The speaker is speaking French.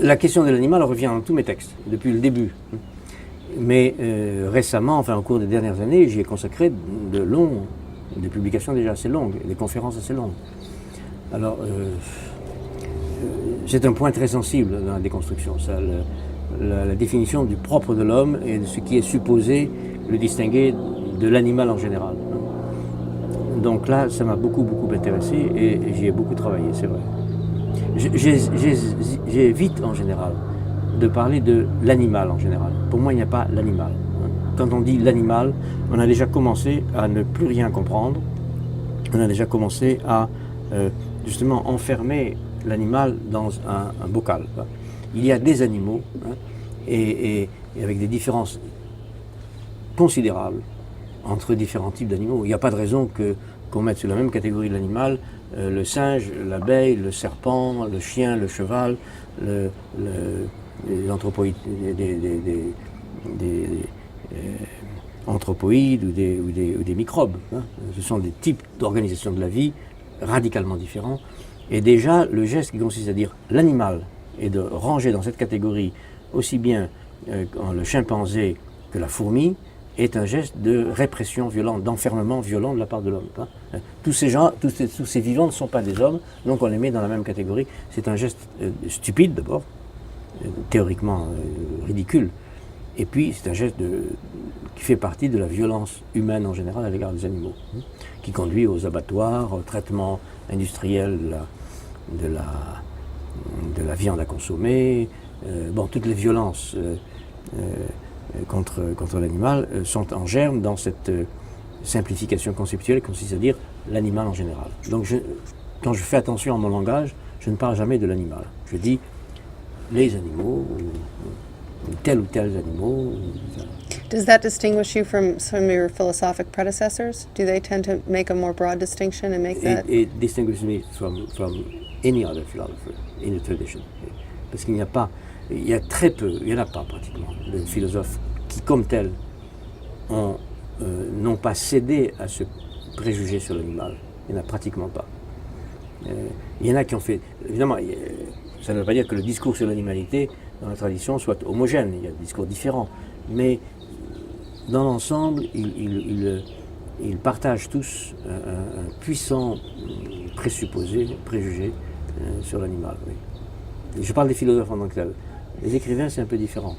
La question de l'animal revient dans tous mes textes, depuis le début. Mais récemment, enfin au cours des dernières années, j'y ai consacré des publications déjà assez longues, des conférences assez longues. Alors, c'est un point très sensible dans la déconstruction, ça, la définition du propre de l'homme et de ce qui est supposé le distinguer de l'animal en général. Donc là, ça m'a beaucoup intéressé et j'y ai beaucoup travaillé, c'est vrai. J'évite en général de parler de l'animal en général. Pour moi, il n'y a pas l'animal. Quand on dit l'animal, on a déjà commencé à ne plus rien comprendre. On a déjà commencé à justement enfermer l'animal dans un bocal. Il y a des animaux et avec des différences considérables entre différents types d'animaux. Il n'y a pas de raison qu'on mette sur la même catégorie de l'animal le singe, l'abeille, le serpent, le chien, le cheval, les anthropoïdes, des anthropoïdes ou des microbes. Ce sont des types d'organisation de la vie radicalement différents. Et déjà, le geste qui consiste à dire l'animal et de ranger dans cette catégorie aussi bien le chimpanzé que la fourmi est un geste de répression violente, d'enfermement violent de la part de l'homme. Tous ces gens, tous ces vivants ne sont pas des hommes, donc on les met dans la même catégorie. C'est un geste stupide d'abord, théoriquement ridicule, et puis c'est un geste qui fait partie de la violence humaine en général à l'égard des animaux, qui conduit aux abattoirs, au traitement industriel de la viande à consommer. Toutes les violences contre l'animal sont en germe dans cette simplification conceptuelle qui consiste à dire l'animal en général. Donc quand je fais attention à mon langage, je ne parle jamais de l'animal. Je dis les animaux, ou tels animaux. Does that distinguish you from some of your philosophic predecessors? Do they tend to make a more broad distinction and make that? It distinguishes me from any other philosopher in the tradition. Parce qu'il n'y a pas, il y a très peu, il n'y en a pas pratiquement, de philosophes qui, comme tels, n'ont pas cédé à ce préjugé sur l'animal. Il n'y en a pratiquement pas. Il y en a qui ont fait, évidemment, ça ne veut pas dire que le discours sur l'animalité dans la tradition soit homogène, il y a des discours différents, mais dans l'ensemble, ils partagent tous un puissant préjugé sur l'animal. Oui. Je parle des philosophes en tant que tels. Les écrivains, c'est un peu différent.